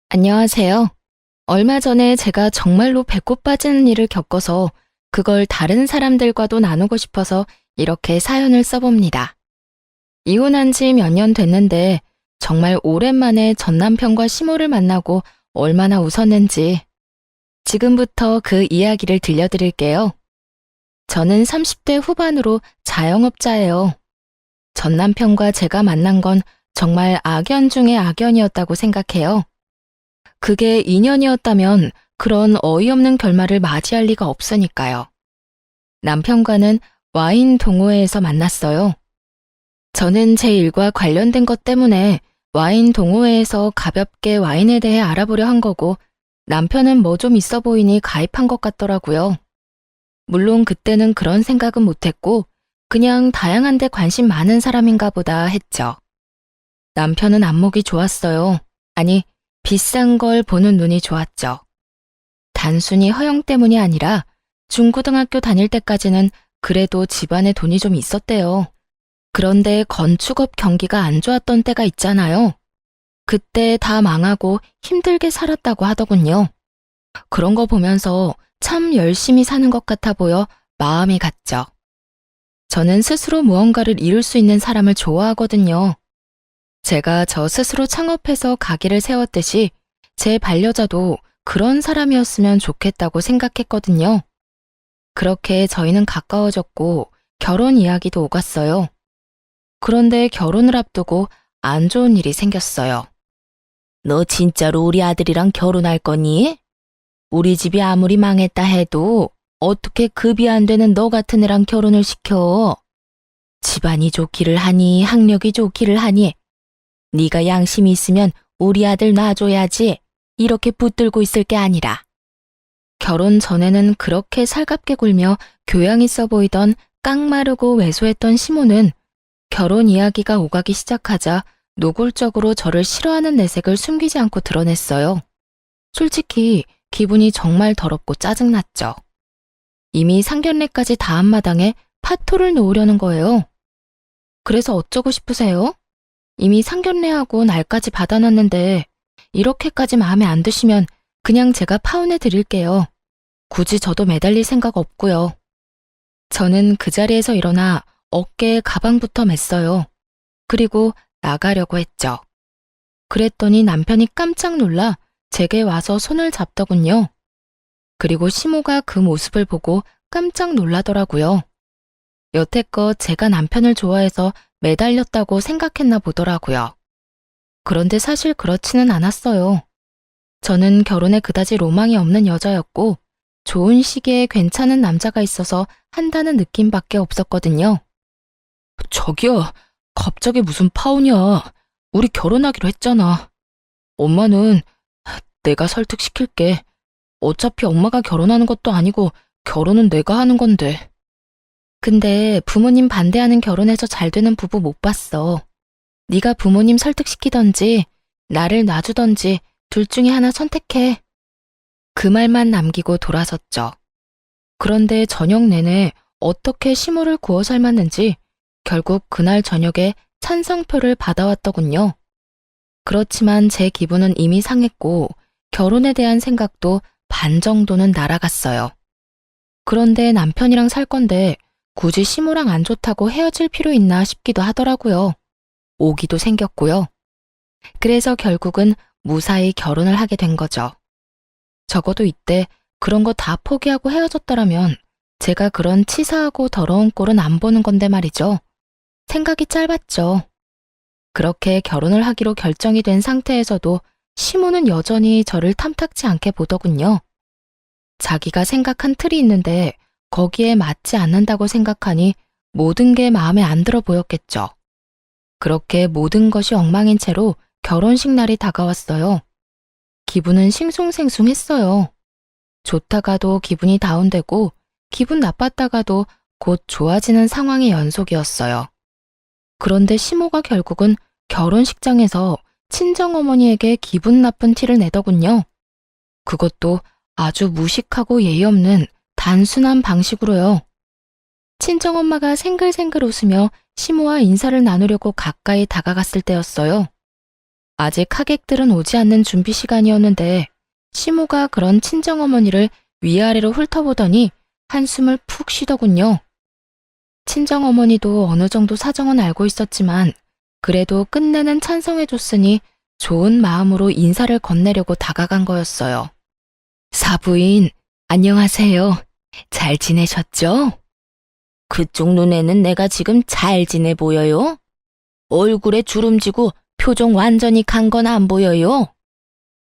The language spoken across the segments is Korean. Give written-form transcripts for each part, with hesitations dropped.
안녕하세요. 얼마 전에 제가 정말로 배꼽 빠지는 일을 겪어서 그걸 다른 사람들과도 나누고 싶어서 이렇게 사연을 써봅니다. 이혼한 지 몇 년 됐는데 정말 오랜만에 전 남편과 시모를 만나고 얼마나 웃었는지 지금부터 그 이야기를 들려드릴게요. 저는 30대 후반으로 자영업자예요. 전 남편과 제가 만난 건 정말 악연 중의 악연이었다고 생각해요. 그게 인연이었다면 그런 어이없는 결말을 맞이할 리가 없으니까요. 남편과는 와인 동호회에서 만났어요. 저는 제 일과 관련된 것 때문에 와인 동호회에서 가볍게 와인에 대해 알아보려 한 거고, 남편은 뭐 좀 있어 보이니 가입한 것 같더라고요. 물론 그때는 그런 생각은 못했고, 그냥 다양한 데 관심 많은 사람인가 보다 했죠. 남편은 안목이 좋았어요. 아니, 비싼 걸 보는 눈이 좋았죠. 단순히 허영 때문이 아니라 중고등학교 다닐 때까지는 그래도 집안에 돈이 좀 있었대요. 그런데 건축업 경기가 안 좋았던 때가 있잖아요. 그때 다 망하고 힘들게 살았다고 하더군요. 그런 거 보면서 참 열심히 사는 것 같아 보여 마음이 갔죠. 저는 스스로 무언가를 이룰 수 있는 사람을 좋아하거든요. 제가 저 스스로 창업해서 가게를 세웠듯이 제 반려자도 그런 사람이었으면 좋겠다고 생각했거든요. 그렇게 저희는 가까워졌고 결혼 이야기도 오갔어요. 그런데 결혼을 앞두고 안 좋은 일이 생겼어요. 너 진짜로 우리 아들이랑 결혼할 거니? 우리 집이 아무리 망했다 해도 어떻게 급이 안 되는 너 같은 애랑 결혼을 시켜? 집안이 좋기를 하니 학력이 좋기를 하니 네가 양심이 있으면 우리 아들 놔줘야지. 이렇게 붙들고 있을 게 아니라. 결혼 전에는 그렇게 살갑게 굴며 교양 있어 보이던 깡마르고 왜소했던 시모는 결혼 이야기가 오가기 시작하자 노골적으로 저를 싫어하는 내색을 숨기지 않고 드러냈어요. 솔직히 기분이 정말 더럽고 짜증났죠. 이미 상견례까지 다 한 마당에 파토를 놓으려는 거예요. 그래서 어쩌고 싶으세요? 이미 상견례하고 날까지 받아놨는데 이렇게까지 마음에 안 드시면 그냥 제가 파혼해 드릴게요. 굳이 저도 매달릴 생각 없고요. 저는 그 자리에서 일어나 어깨에 가방부터 맸어요. 그리고 나가려고 했죠. 그랬더니 남편이 깜짝 놀라 제게 와서 손을 잡더군요. 그리고 시모가 그 모습을 보고 깜짝 놀라더라고요. 여태껏 제가 남편을 좋아해서 매달렸다고 생각했나 보더라고요. 그런데 사실 그렇지는 않았어요. 저는 결혼에 그다지 로망이 없는 여자였고 좋은 시기에 괜찮은 남자가 있어서 한다는 느낌밖에 없었거든요. 저기요, 갑자기 무슨 파혼이야. 우리 결혼하기로 했잖아. 엄마는 내가 설득시킬게. 어차피 엄마가 결혼하는 것도 아니고 결혼은 내가 하는 건데. 근데 부모님 반대하는 결혼해서 잘 되는 부부 못 봤어. 네가 부모님 설득시키던지 나를 놔주던지 둘 중에 하나 선택해. 그 말만 남기고 돌아섰죠. 그런데 저녁 내내 어떻게 시모를 구워 삶았는지 결국 그날 저녁에 찬성표를 받아왔더군요. 그렇지만 제 기분은 이미 상했고 결혼에 대한 생각도 반 정도는 날아갔어요. 그런데 남편이랑 살 건데 굳이 시모랑 안 좋다고 헤어질 필요 있나 싶기도 하더라고요. 오기도 생겼고요. 그래서 결국은 무사히 결혼을 하게 된 거죠. 적어도 이때 그런 거 다 포기하고 헤어졌더라면 제가 그런 치사하고 더러운 꼴은 안 보는 건데 말이죠. 생각이 짧았죠. 그렇게 결혼을 하기로 결정이 된 상태에서도 시모는 여전히 저를 탐탁치 않게 보더군요. 자기가 생각한 틀이 있는데 거기에 맞지 않는다고 생각하니 모든 게 마음에 안 들어 보였겠죠. 그렇게 모든 것이 엉망인 채로 결혼식 날이 다가왔어요. 기분은 싱숭생숭했어요. 좋다가도 기분이 다운되고 기분 나빴다가도 곧 좋아지는 상황의 연속이었어요. 그런데 시모가 결국은 결혼식장에서 친정어머니에게 기분 나쁜 티를 내더군요. 그것도 아주 무식하고 예의 없는 단순한 방식으로요. 친정엄마가 생글생글 웃으며 시모와 인사를 나누려고 가까이 다가갔을 때였어요. 아직 하객들은 오지 않는 준비 시간이었는데 시모가 그런 친정어머니를 위아래로 훑어보더니 한숨을 푹 쉬더군요. 친정어머니도 어느 정도 사정은 알고 있었지만 그래도 끝내는 찬성해줬으니 좋은 마음으로 인사를 건네려고 다가간 거였어요. 사부인, 안녕하세요. 잘 지내셨죠? 그쪽 눈에는 내가 지금 잘 지내 보여요? 얼굴에 주름지고 표정 완전히 간 건 안 보여요?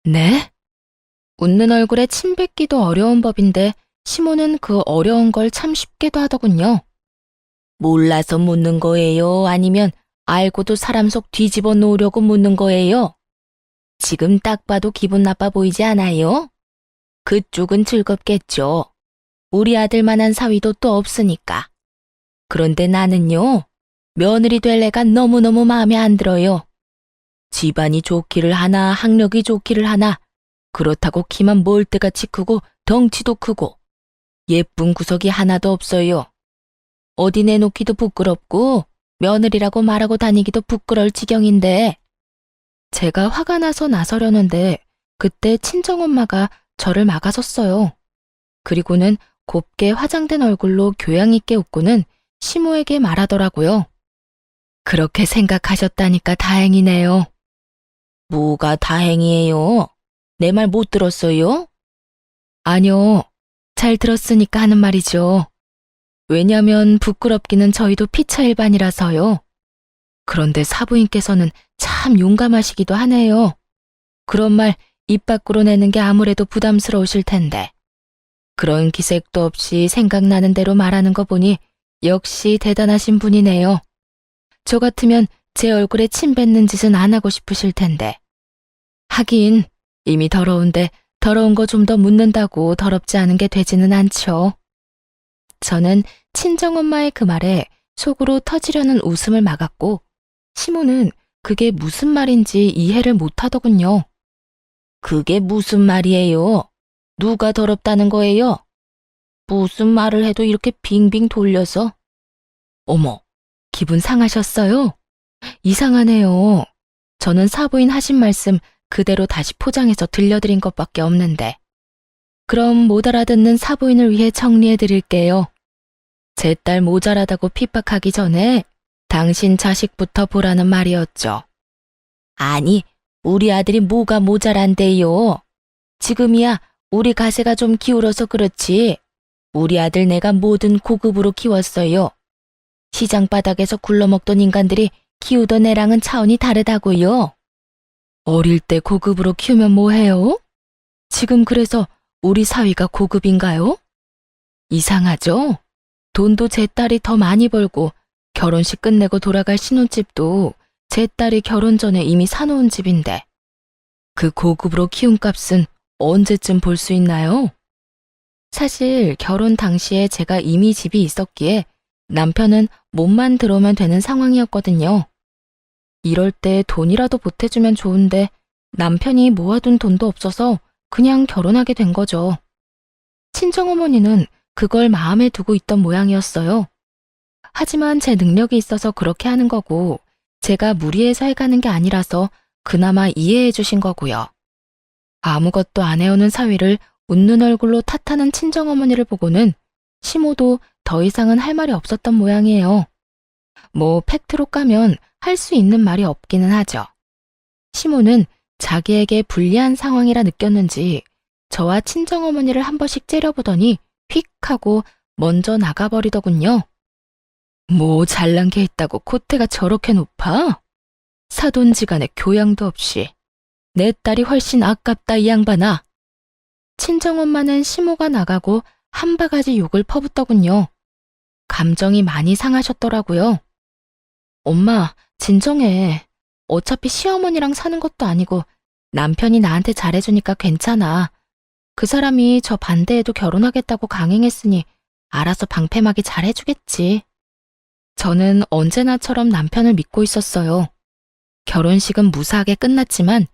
네? 웃는 얼굴에 침 뱉기도 어려운 법인데 시모는 그 어려운 걸 참 쉽게도 하더군요. 몰라서 묻는 거예요? 아니면 알고도 사람 속 뒤집어 놓으려고 묻는 거예요? 지금 딱 봐도 기분 나빠 보이지 않아요? 그쪽은 즐겁겠죠. 우리 아들만한 사위도 또 없으니까. 그런데 나는요, 며느리 될 애가 너무너무 마음에 안 들어요. 집안이 좋기를 하나, 학력이 좋기를 하나, 그렇다고 키만 몰대같이 크고 덩치도 크고 예쁜 구석이 하나도 없어요. 어디 내놓기도 부끄럽고 며느리라고 말하고 다니기도 부끄러울 지경인데 제가 화가 나서 나서려는데 그때 친정엄마가 저를 막아섰어요. 그리고는 곱게 화장된 얼굴로 교양 있게 웃고는 시모에게 말하더라고요. 그렇게 생각하셨다니까 다행이네요. 뭐가 다행이에요? 내 말 못 들었어요? 아니요. 잘 들었으니까 하는 말이죠. 왜냐면 부끄럽기는 저희도 피차일반이라서요. 그런데 사부인께서는 참 용감하시기도 하네요. 그런 말 입 밖으로 내는 게 아무래도 부담스러우실 텐데. 그런 기색도 없이 생각나는 대로 말하는 거 보니 역시 대단하신 분이네요. 저 같으면 제 얼굴에 침 뱉는 짓은 안 하고 싶으실 텐데. 하긴 이미 더러운데 더러운 거 좀 더 묻는다고 더럽지 않은 게 되지는 않죠. 저는 친정엄마의 그 말에 속으로 터지려는 웃음을 막았고 시모는 그게 무슨 말인지 이해를 못하더군요. 그게 무슨 말이에요? 누가 더럽다는 거예요? 무슨 말을 해도 이렇게 빙빙 돌려서. 어머, 기분 상하셨어요? 이상하네요. 저는 사부인 하신 말씀 그대로 다시 포장해서 들려드린 것밖에 없는데. 그럼 못 알아듣는 사부인을 위해 정리해 드릴게요. 제 딸 모자라다고 핍박하기 전에 당신 자식부터 보라는 말이었죠. 아니, 우리 아들이 뭐가 모자란데요? 지금이야 우리 가세가 좀 기울어서 그렇지. 우리 아들 내가 뭐든 고급으로 키웠어요. 시장 바닥에서 굴러먹던 인간들이 키우던 애랑은 차원이 다르다고요. 어릴 때 고급으로 키우면 뭐해요? 지금 그래서 우리 사위가 고급인가요? 이상하죠? 돈도 제 딸이 더 많이 벌고 결혼식 끝내고 돌아갈 신혼집도 제 딸이 결혼 전에 이미 사놓은 집인데 그 고급으로 키운 값은 언제쯤 볼 수 있나요? 사실 결혼 당시에 제가 이미 집이 있었기에 남편은 몸만 들어오면 되는 상황이었거든요. 이럴 때 돈이라도 보태주면 좋은데 남편이 모아둔 돈도 없어서 그냥 결혼하게 된 거죠. 친정어머니는 그걸 마음에 두고 있던 모양이었어요. 하지만 제 능력이 있어서 그렇게 하는 거고 제가 무리해서 해가는 게 아니라서 그나마 이해해 주신 거고요. 아무것도 안 해오는 사위를 웃는 얼굴로 탓하는 친정어머니를 보고는 시모도 더 이상은 할 말이 없었던 모양이에요. 뭐 팩트로 까면 할 수 있는 말이 없기는 하죠. 시모는 자기에게 불리한 상황이라 느꼈는지 저와 친정어머니를 한 번씩 째려보더니 휙 하고 먼저 나가버리더군요. 뭐 잘난 게 있다고 콧대가 저렇게 높아? 사돈지간에 교양도 없이. 내 딸이 훨씬 아깝다 이 양반아. 친정엄마는 시모가 나가고 한 바가지 욕을 퍼붓더군요. 감정이 많이 상하셨더라고요. 엄마, 진정해. 어차피 시어머니랑 사는 것도 아니고 남편이 나한테 잘해주니까 괜찮아. 그 사람이 저 반대해도 결혼하겠다고 강행했으니 알아서 방패막이 잘해주겠지. 저는 언제나처럼 남편을 믿고 있었어요. 결혼식은 무사하게 끝났지만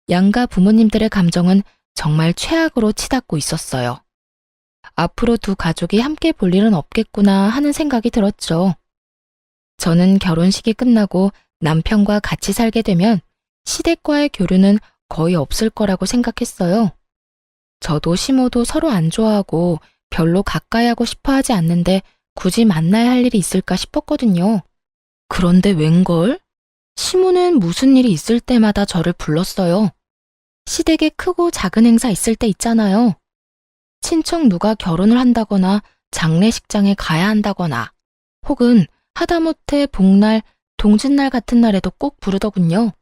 양가 부모님들의 감정은 정말 최악으로 치닫고 있었어요. 앞으로 두 가족이 함께 볼 일은 없겠구나 하는 생각이 들었죠. 저는 결혼식이 끝나고 남편과 같이 살게 되면 시댁과의 교류는 거의 없을 거라고 생각했어요. 저도 시모도 서로 안 좋아하고 별로 가까이 하고 싶어 하지 않는데 굳이 만나야 할 일이 있을까 싶었거든요. 그런데 웬걸? 시모는 무슨 일이 있을 때마다 저를 불렀어요. 시댁에 크고 작은 행사 있을 때 있잖아요. 친척 누가 결혼을 한다거나 장례식장에 가야 한다거나 혹은 하다못해 복날, 동짓날 같은 날에도 꼭 부르더군요.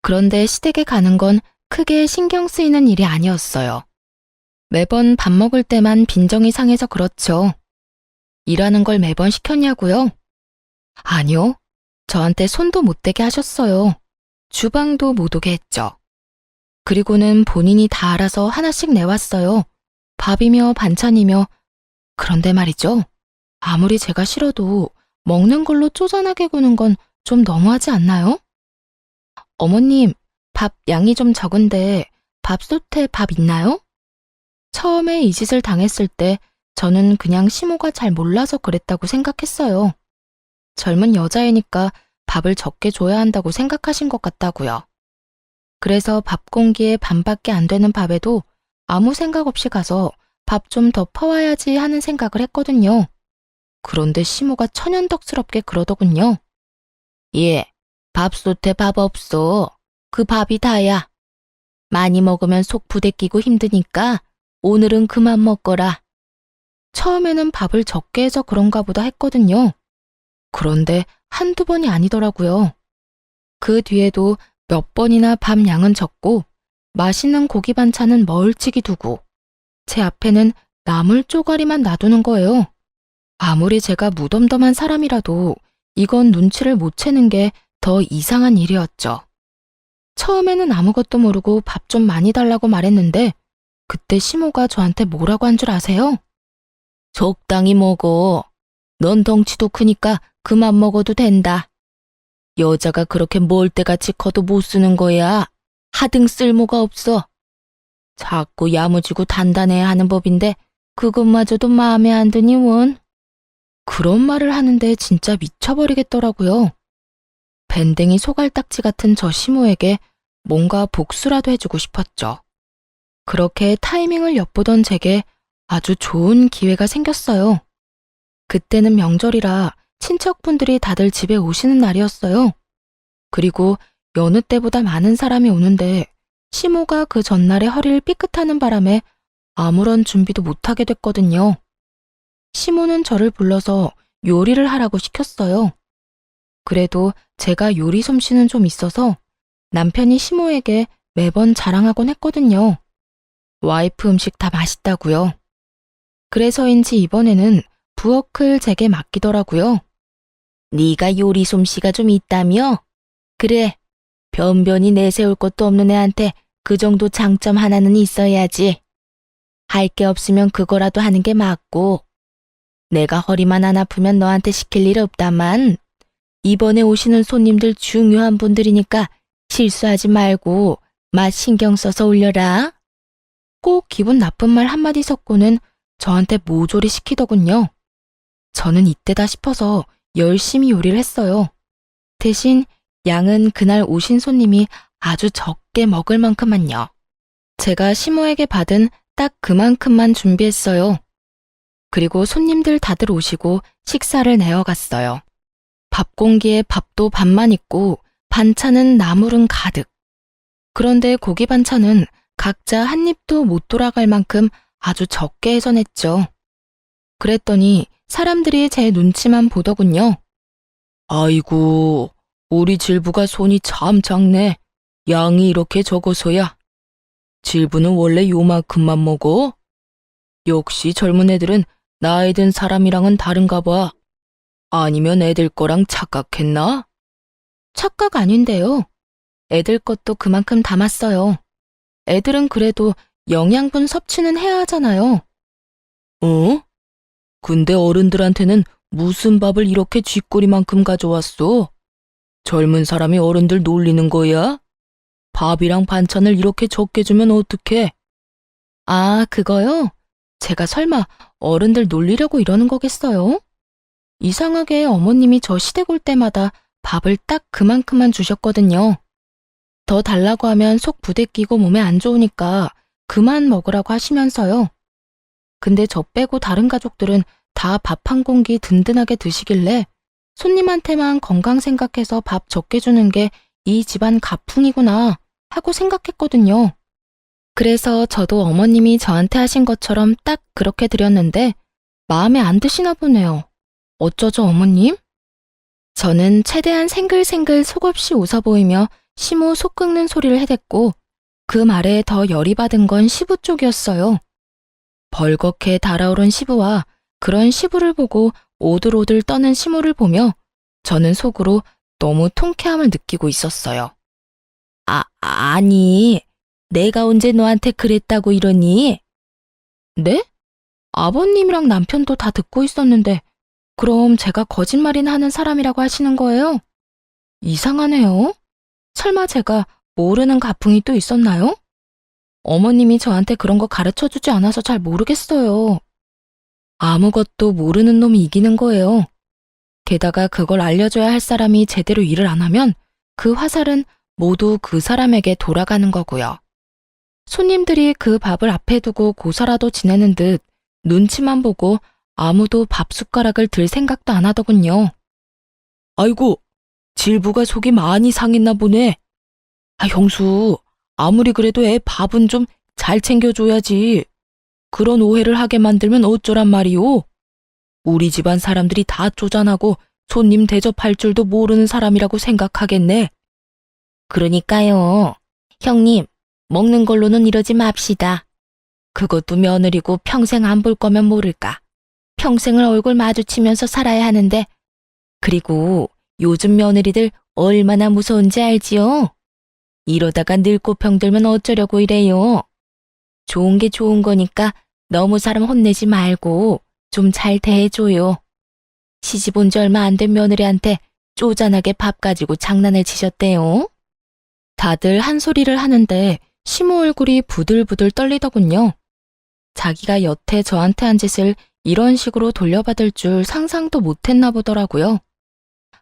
그런데 시댁에 가는 건 크게 신경 쓰이는 일이 아니었어요. 매번 밥 먹을 때만 빈정이 상해서 그렇죠. 일하는 걸 매번 시켰냐고요? 아니요. 저한테 손도 못 대게 하셨어요. 주방도 못 오게 했죠. 그리고는 본인이 다 알아서 하나씩 내왔어요. 밥이며 반찬이며. 그런데 말이죠. 아무리 제가 싫어도 먹는 걸로 쪼잔하게 구는 건 좀 너무하지 않나요? 어머님, 밥 양이 좀 적은데 밥솥에 밥 있나요? 처음에 이 짓을 당했을 때 저는 그냥 시모가 잘 몰라서 그랬다고 생각했어요. 젊은 여자이니까 밥을 적게 줘야 한다고 생각하신 것 같다고요. 그래서 밥 공기에 반밖에 안 되는 밥에도 아무 생각 없이 가서 밥 좀 더 퍼와야지 하는 생각을 했거든요. 그런데 시모가 천연덕스럽게 그러더군요. 예, 밥솥에 밥 없어. 그 밥이 다야. 많이 먹으면 속 부대끼고 힘드니까 오늘은 그만 먹거라. 처음에는 밥을 적게 해서 그런가 보다 했거든요. 그런데 한두 번이 아니더라고요. 그 뒤에도 몇 번이나 밥 양은 적고 맛있는 고기 반찬은 멀찍이 두고 제 앞에는 나물 쪼가리만 놔두는 거예요. 아무리 제가 무덤덤한 사람이라도 이건 눈치를 못 채는 게 더 이상한 일이었죠. 처음에는 아무것도 모르고 밥 좀 많이 달라고 말했는데 그때 시모가 저한테 뭐라고 한 줄 아세요? 적당히 먹어. 넌 덩치도 크니까 그만 먹어도 된다. 여자가 그렇게 멀때같이 커도 못 쓰는 거야. 하등 쓸모가 없어. 자꾸 야무지고 단단해야 하는 법인데 그것마저도 마음에 안 드니 원. 그런 말을 하는데 진짜 미쳐버리겠더라고요. 밴댕이 소갈딱지 같은 저 시모에게 뭔가 복수라도 해주고 싶었죠. 그렇게 타이밍을 엿보던 제게 아주 좋은 기회가 생겼어요. 그때는 명절이라 친척분들이 다들 집에 오시는 날이었어요. 그리고 여느 때보다 많은 사람이 오는데 시모가 그 전날에 허리를 삐끗하는 바람에 아무런 준비도 못하게 됐거든요. 시모는 저를 불러서 요리를 하라고 시켰어요. 그래도 제가 요리 솜씨는 좀 있어서 남편이 시모에게 매번 자랑하곤 했거든요. 와이프 음식 다 맛있다고요. 그래서인지 이번에는 부엌을 제게 맡기더라고요. 네가 요리 솜씨가 좀 있다며? 그래, 변변히 내세울 것도 없는 애한테 그 정도 장점 하나는 있어야지. 할 게 없으면 그거라도 하는 게 맞고. 내가 허리만 안 아프면 너한테 시킬 일 없다만 이번에 오시는 손님들 중요한 분들이니까 실수하지 말고 맛 신경 써서 올려라. 꼭 기분 나쁜 말 한마디 섞고는 저한테 모조리 시키더군요. 저는 이때다 싶어서 열심히 요리를 했어요. 대신 양은 그날 오신 손님이 아주 적게 먹을 만큼만요. 제가 시모에게 받은 딱 그만큼만 준비했어요. 그리고 손님들 다들 오시고 식사를 내어갔어요. 밥 공기에 밥도 반만 있고 반찬은 나물은 가득. 그런데 고기 반찬은 각자 한 입도 못 돌아갈 만큼 아주 적게 해서 냈죠. 그랬더니 사람들이 제 눈치만 보더군요. 아이고, 우리 질부가 손이 참 작네. 양이 이렇게 적어서야. 질부는 원래 요만큼만 먹어? 역시 젊은 애들은 나이 든 사람이랑은 다른가 봐. 아니면 애들 거랑 착각했나? 착각 아닌데요. 애들 것도 그만큼 담았어요. 애들은 그래도 영양분 섭취는 해야 하잖아요. 어? 근데 어른들한테는 무슨 밥을 이렇게 쥐꼬리만큼 가져왔어? 젊은 사람이 어른들 놀리는 거야? 밥이랑 반찬을 이렇게 적게 주면 어떡해? 아, 그거요? 제가 설마 어른들 놀리려고 이러는 거겠어요? 이상하게 어머님이 저 시댁 올 때마다 밥을 딱 그만큼만 주셨거든요. 더 달라고 하면 속 부대끼고 몸에 안 좋으니까 그만 먹으라고 하시면서요. 근데 저 빼고 다른 가족들은 다 밥 한 공기 든든하게 드시길래 손님한테만 건강 생각해서 밥 적게 주는 게 이 집안 가풍이구나 하고 생각했거든요. 그래서 저도 어머님이 저한테 하신 것처럼 딱 그렇게 드렸는데 마음에 안 드시나 보네요. 어쩌죠, 어머님? 저는 최대한 생글생글 속없이 웃어 보이며 시모 속 끓는 소리를 해댔고 그 말에 더 열이 받은 건 시부 쪽이었어요. 벌겋게 달아오른 시부와 그런 시부를 보고 오들오들 떠는 시모를 보며 저는 속으로 너무 통쾌함을 느끼고 있었어요. 아니, 내가 언제 너한테 그랬다고 이러니? 네? 아버님이랑 남편도 다 듣고 있었는데 그럼 제가 거짓말이나 하는 사람이라고 하시는 거예요? 이상하네요. 설마 제가 모르는 가풍이 또 있었나요? 어머님이 저한테 그런 거 가르쳐 주지 않아서 잘 모르겠어요. 아무것도 모르는 놈이 이기는 거예요. 게다가 그걸 알려줘야 할 사람이 제대로 일을 안 하면 그 화살은 모두 그 사람에게 돌아가는 거고요. 손님들이 그 밥을 앞에 두고 고사라도 지내는 듯 눈치만 보고 아무도 밥 숟가락을 들 생각도 안 하더군요. 아이고, 질부가 속이 많이 상했나 보네. 형수, 아무리 그래도 애 밥은 좀 잘 챙겨줘야지. 그런 오해를 하게 만들면 어쩌란 말이오? 우리 집안 사람들이 다 쪼잔하고 손님 대접할 줄도 모르는 사람이라고 생각하겠네. 그러니까요. 형님, 먹는 걸로는 이러지 맙시다. 그것도 며느리고 평생 안 볼 거면 모를까. 평생을 얼굴 마주치면서 살아야 하는데. 그리고 요즘 며느리들 얼마나 무서운지 알지요? 이러다가 늙고 병들면 어쩌려고 이래요. 좋은 게 좋은 거니까 너무 사람 혼내지 말고 좀 잘 대해줘요. 시집 온 지 얼마 안 된 며느리한테 쪼잔하게 밥 가지고 장난을 치셨대요. 다들 한 소리를 하는데 시모 얼굴이 부들부들 떨리더군요. 자기가 여태 저한테 한 짓을 이런 식으로 돌려받을 줄 상상도 못했나 보더라고요.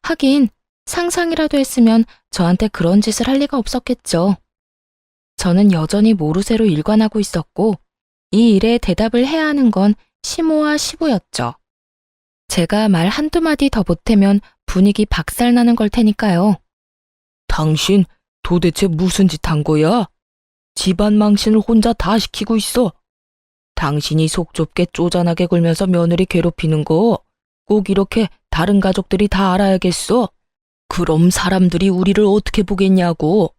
하긴 상상이라도 했으면 저한테 그런 짓을 할 리가 없었겠죠. 저는 여전히 모르쇠로 일관하고 있었고 이 일에 대답을 해야 하는 건 시모와 시부였죠. 제가 말 한두 마디 더 보태면 분위기 박살나는 걸 테니까요. 당신 도대체 무슨 짓 한 거야? 집안 망신을 혼자 다 시키고 있어. 당신이 속 좁게 쪼잔하게 굴면서 며느리 괴롭히는 거 꼭 이렇게 다른 가족들이 다 알아야겠어. 그럼 사람들이 우리를 어떻게 보겠냐고.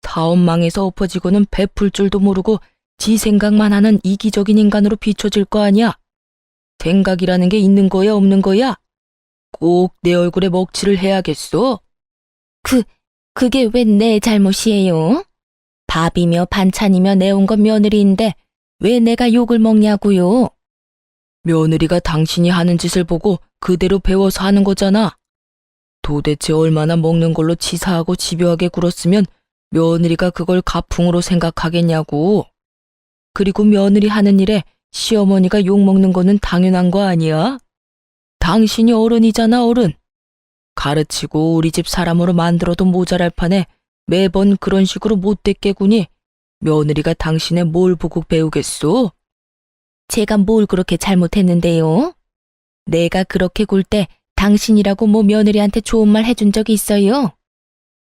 다음 망에서 엎어지고는 베풀 줄도 모르고 지 생각만 하는 이기적인 인간으로 비춰질 거 아니야. 생각이라는 게 있는 거야, 없는 거야? 꼭 내 얼굴에 먹칠을 해야겠어? 그게 왜 내 잘못이에요? 밥이며 반찬이며 내온 건 며느리인데 왜 내가 욕을 먹냐고요? 며느리가 당신이 하는 짓을 보고 그대로 배워서 하는 거잖아. 도대체 얼마나 먹는 걸로 치사하고 집요하게 굴었으면 며느리가 그걸 가풍으로 생각하겠냐고. 그리고 며느리 하는 일에 시어머니가 욕먹는 거는 당연한 거 아니야? 당신이 어른이잖아, 어른. 가르치고 우리 집 사람으로 만들어도 모자랄 판에 매번 그런 식으로 못됐게 구니 며느리가 당신의 뭘 보고 배우겠소? 제가 뭘 그렇게 잘못했는데요? 내가 그렇게 굴 때 당신이라고 뭐 며느리한테 좋은 말 해준 적이 있어요?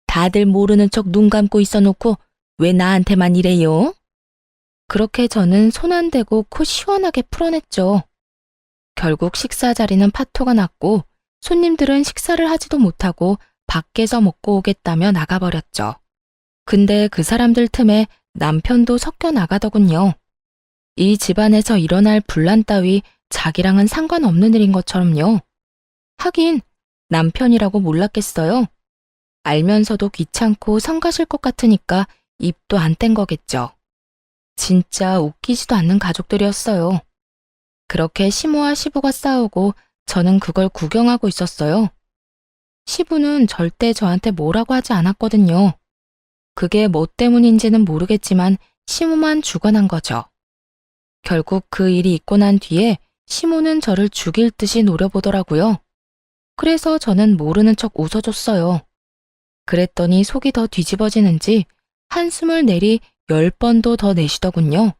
다들 모르는 척 눈 감고 있어놓고 왜 나한테만 이래요? 그렇게 저는 손 안 대고 코 시원하게 풀어냈죠. 결국 식사 자리는 파토가 났고 손님들은 식사를 하지도 못하고 밖에서 먹고 오겠다며 나가버렸죠. 근데 그 사람들 틈에 남편도 섞여 나가더군요. 이 집안에서 일어날 분란 따위 자기랑은 상관없는 일인 것처럼요. 하긴 남편이라고 몰랐겠어요. 알면서도 귀찮고 성가실 것 같으니까 입도 안 뗀 거겠죠. 진짜 웃기지도 않는 가족들이었어요. 그렇게 시모와 시부가 싸우고 저는 그걸 구경하고 있었어요. 시부는 절대 저한테 뭐라고 하지 않았거든요. 그게 뭐 때문인지는 모르겠지만 시모만 주관한 거죠. 결국 그 일이 있고 난 뒤에 시모는 저를 죽일 듯이 노려보더라고요. 그래서 저는 모르는 척 웃어줬어요. 그랬더니 속이 더 뒤집어지는지 한숨을 내리 10번도 더 내쉬더군요.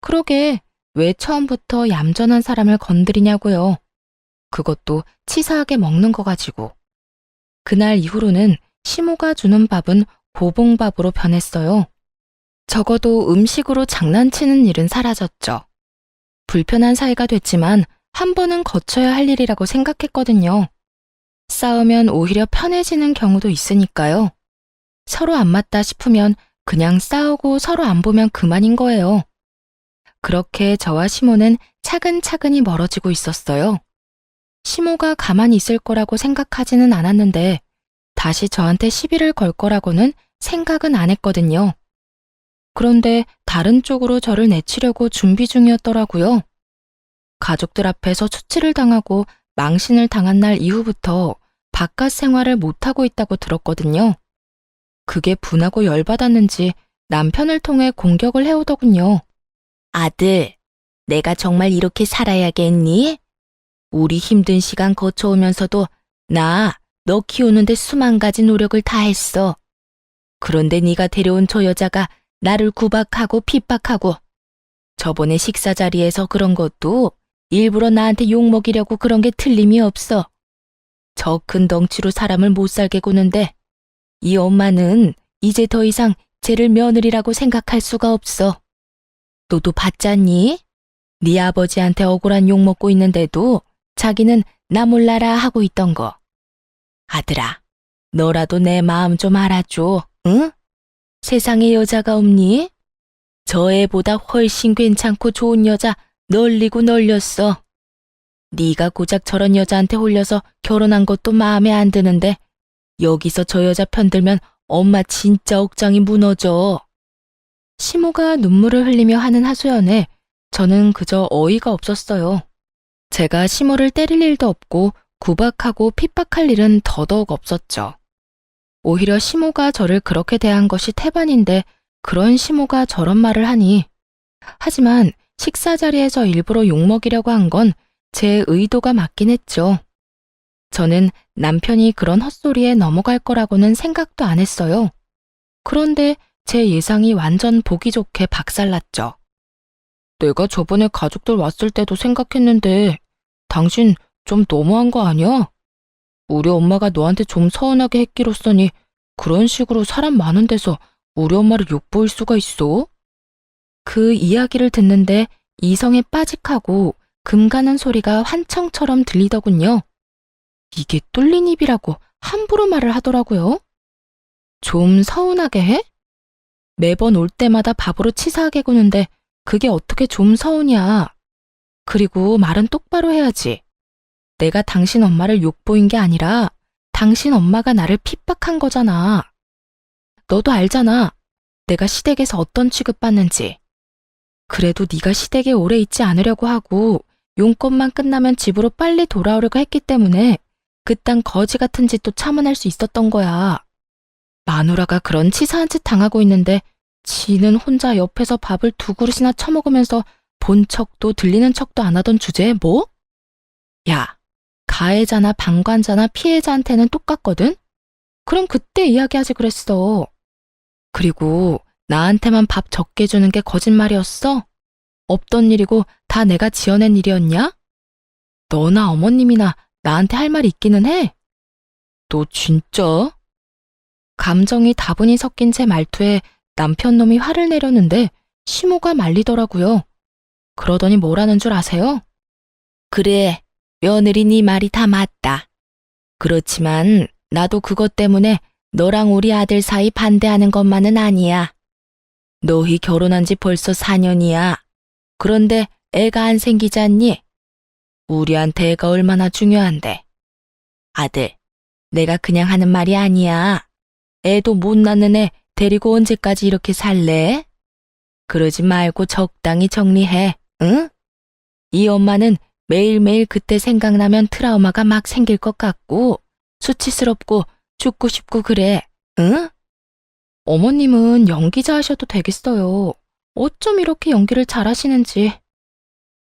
그러게 왜 처음부터 얌전한 사람을 건드리냐고요. 그것도 치사하게 먹는 거 가지고. 그날 이후로는 시모가 주는 밥은 보봉밥으로 변했어요. 적어도 음식으로 장난치는 일은 사라졌죠. 불편한 사이가 됐지만 한 번은 거쳐야 할 일이라고 생각했거든요. 싸우면 오히려 편해지는 경우도 있으니까요. 서로 안 맞다 싶으면 그냥 싸우고 서로 안 보면 그만인 거예요. 그렇게 저와 시모는 차근차근히 멀어지고 있었어요. 시모가 가만히 있을 거라고 생각하지는 않았는데 다시 저한테 시비를 걸 거라고는 생각은 안 했거든요. 그런데 다른 쪽으로 저를 내치려고 준비 중이었더라고요. 가족들 앞에서 수치를 당하고 망신을 당한 날 이후부터 바깥 생활을 못하고 있다고 들었거든요. 그게 분하고 열받았는지 남편을 통해 공격을 해오더군요. 아들, 내가 정말 이렇게 살아야겠니? 우리 힘든 시간 거쳐오면서도 너 키우는데 수만 가지 노력을 다했어. 그런데 네가 데려온 저 여자가 나를 구박하고 핍박하고 저번에 식사 자리에서 그런 것도 일부러 나한테 욕먹이려고 그런 게 틀림이 없어. 저 큰 덩치로 사람을 못 살게 구는데 이 엄마는 이제 더 이상 쟤를 며느리라고 생각할 수가 없어. 너도 봤잖니? 네 아버지한테 억울한 욕 먹고 있는데도 자기는 나 몰라라 하고 있던 거. 아들아, 너라도 내 마음 좀 알아줘, 응? 세상에 여자가 없니? 저 애보다 훨씬 괜찮고 좋은 여자 널리고 널렸어. 네가 고작 저런 여자한테 홀려서 결혼한 것도 마음에 안 드는데 여기서 저 여자 편들면 엄마 진짜 억장이 무너져. 시모가 눈물을 흘리며 하는 하소연에 저는 그저 어이가 없었어요. 제가 시모를 때릴 일도 없고 구박하고 핍박할 일은 더더욱 없었죠. 오히려 시모가 저를 그렇게 대한 것이 태반인데 그런 시모가 저런 말을 하니. 하지만 식사 자리에서 일부러 욕먹이려고 한 건 제 의도가 맞긴 했죠. 저는 남편이 그런 헛소리에 넘어갈 거라고는 생각도 안 했어요. 그런데 제 예상이 완전 보기 좋게 박살났죠. 내가 저번에 가족들 왔을 때도 생각했는데 당신 좀 너무한 거 아니야? 우리 엄마가 너한테 좀 서운하게 했기로써니 그런 식으로 사람 많은 데서 우리 엄마를 욕보일 수가 있어? 그 이야기를 듣는데 이성에 빠직하고 금 가는 소리가 환청처럼 들리더군요. 이게 뚫린 입이라고 함부로 말을 하더라고요. 좀 서운하게 해? 매번 올 때마다 밥으로 치사하게 구는데 그게 어떻게 좀 서운이야. 그리고 말은 똑바로 해야지. 내가 당신 엄마를 욕보인 게 아니라 당신 엄마가 나를 핍박한 거잖아. 너도 알잖아. 내가 시댁에서 어떤 취급받는지. 그래도 네가 시댁에 오래 있지 않으려고 하고 용건만 끝나면 집으로 빨리 돌아오려고 했기 때문에 그딴 거지 같은 짓도 참아낼 수 있었던 거야. 마누라가 그런 치사한 짓 당하고 있는데 지는 혼자 옆에서 밥을 2그릇이나 처먹으면서 본 척도 들리는 척도 안 하던 주제에 뭐? 야, 가해자나 방관자나 피해자한테는 똑같거든? 그럼 그때 이야기하지 그랬어. 그리고 나한테만 밥 적게 주는 게 거짓말이었어? 없던 일이고 다 내가 지어낸 일이었냐? 너나 어머님이나 나한테 할 말 있기는 해. 너 진짜? 감정이 다분히 섞인 제 말투에 남편 놈이 화를 내려는데 시모가 말리더라고요. 그러더니 뭐라는 줄 아세요? 그래, 며느리 네 말이 다 맞다. 그렇지만 나도 그것 때문에 너랑 우리 아들 사이 반대하는 것만은 아니야. 너희 결혼한 지 벌써 4년이야. 그런데 애가 안 생기지 않니? 우리한테 애가 얼마나 중요한데. 아들, 내가 그냥 하는 말이 아니야. 애도 못 낳는 애 데리고 언제까지 이렇게 살래? 그러지 말고 적당히 정리해, 응? 이 엄마는 매일매일 그때 생각나면 트라우마가 막 생길 것 같고 수치스럽고 죽고 싶고 그래, 응? 어머님은 연기자 하셔도 되겠어요. 어쩜 이렇게 연기를 잘하시는지.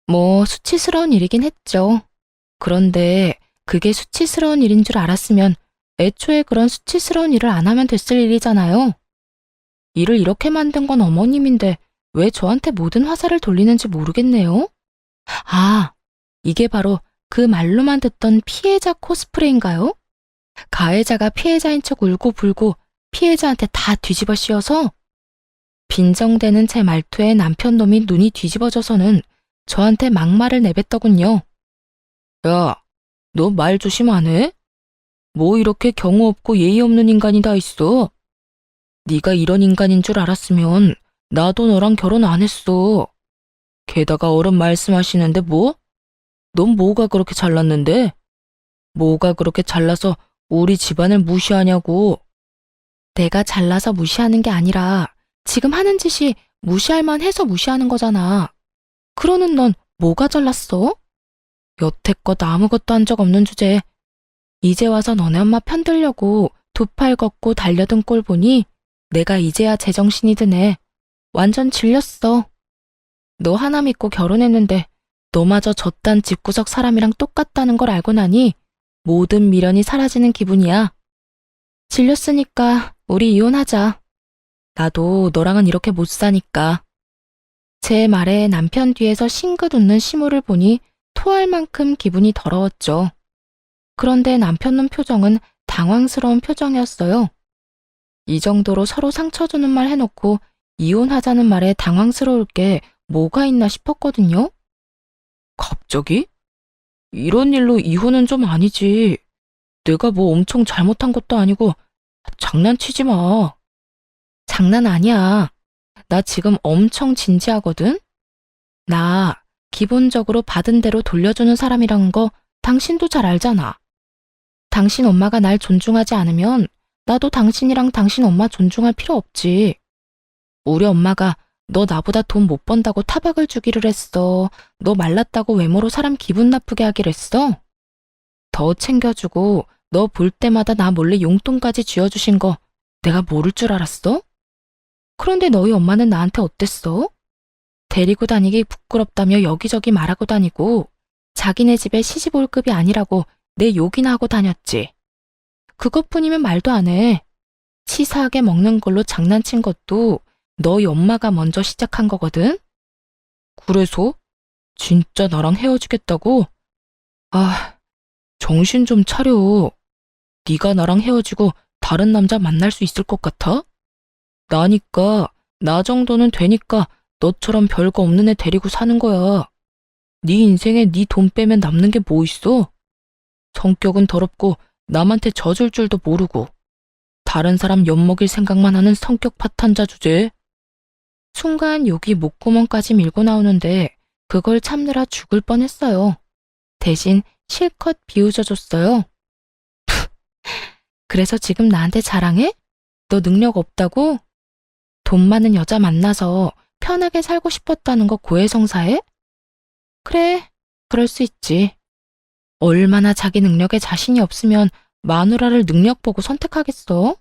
뭐 수치스러운 일이긴 했죠. 그런데 그게 수치스러운 일인 줄 알았으면 애초에 그런 수치스러운 일을 안 하면 됐을 일이잖아요. 일을 이렇게 만든 건 어머님인데 왜 저한테 모든 화살을 돌리는지 모르겠네요. 아, 이게 바로 그 말로만 듣던 피해자 코스프레인가요? 가해자가 피해자인 척 울고 불고 피해자한테 다 뒤집어 씌워서 빈정대는 제 말투에 남편 놈이 눈이 뒤집어져서는 저한테 막말을 내뱉더군요. 야, 너 말 조심 안 해? 뭐 이렇게 경우 없고 예의 없는 인간이 다 있어. 네가 이런 인간인 줄 알았으면 나도 너랑 결혼 안 했어. 게다가 어른 말씀하시는데 뭐? 넌 뭐가 그렇게 잘났는데? 뭐가 그렇게 잘나서 우리 집안을 무시하냐고. 내가 잘나서 무시하는 게 아니라 지금 하는 짓이 무시할 만해서 무시하는 거잖아. 그러는 넌 뭐가 잘났어? 여태껏 아무것도 한 적 없는 주제에 이제 와서 너네 엄마 편들려고 두 팔 걷고 달려든 꼴 보니 내가 이제야 제정신이 드네. 완전 질렸어. 너 하나 믿고 결혼했는데 너마저 저딴 집구석 사람이랑 똑같다는 걸 알고 나니 모든 미련이 사라지는 기분이야. 질렸으니까 우리 이혼하자. 나도 너랑은 이렇게 못 사니까. 제 말에 남편 뒤에서 싱긋 웃는 시무를 보니 토할 만큼 기분이 더러웠죠. 그런데 남편 놈 표정은 당황스러운 표정이었어요. 이 정도로 서로 상처 주는 말 해놓고 이혼하자는 말에 당황스러울 게 뭐가 있나 싶었거든요. 갑자기? 이런 일로 이혼은 좀 아니지. 내가 뭐 엄청 잘못한 것도 아니고 장난치지 마. 장난 아니야. 나 지금 엄청 진지하거든? 나 기본적으로 받은 대로 돌려주는 사람이라는 거 당신도 잘 알잖아. 당신 엄마가 날 존중하지 않으면 나도 당신이랑 당신 엄마 존중할 필요 없지. 우리 엄마가 너 나보다 돈 못 번다고 타박을 주기를 했어. 너 말랐다고 외모로 사람 기분 나쁘게 하기를 했어. 더 챙겨주고 너 볼 때마다 나 몰래 용돈까지 쥐어주신 거 내가 모를 줄 알았어? 그런데 너희 엄마는 나한테 어땠어? 데리고 다니기 부끄럽다며 여기저기 말하고 다니고 자기네 집에 시집 올 급이 아니라고 내 욕이나 하고 다녔지. 그것뿐이면 말도 안 해. 치사하게 먹는 걸로 장난친 것도 너희 엄마가 먼저 시작한 거거든? 그래서? 진짜 나랑 헤어지겠다고? 아, 정신 좀 차려. 네가 나랑 헤어지고 다른 남자 만날 수 있을 것 같아? 나니까, 나 정도는 되니까 너처럼 별거 없는 애 데리고 사는 거야. 네 인생에 네 돈 빼면 남는 게 뭐 있어? 성격은 더럽고 남한테 져줄 줄도 모르고 다른 사람 엿먹일 생각만 하는 성격 파탄자 주제. 순간 욕이 목구멍까지 밀고 나오는데 그걸 참느라 죽을 뻔했어요. 대신 실컷 비웃어줬어요. 그래서 지금 나한테 자랑해? 너 능력 없다고? 돈 많은 여자 만나서 편하게 살고 싶었다는 거 고해성사해? 그래, 그럴 수 있지. 얼마나 자기 능력에 자신이 없으면 마누라를 능력 보고 선택하겠어?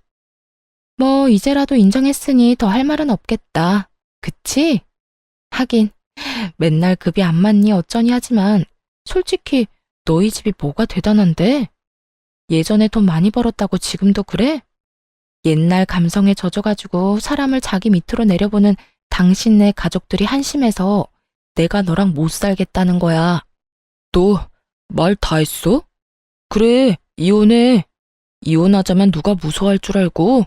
뭐 이제라도 인정했으니 더 할 말은 없겠다. 그치? 하긴 맨날 급이 안 맞니 어쩌니 하지만 솔직히 너희 집이 뭐가 대단한데? 예전에 돈 많이 벌었다고 지금도 그래? 옛날 감성에 젖어가지고 사람을 자기 밑으로 내려보는 당신네 가족들이 한심해서 내가 너랑 못 살겠다는 거야. 너 말 다 했어? 그래, 이혼해. 이혼하자면 누가 무서워할 줄 알고?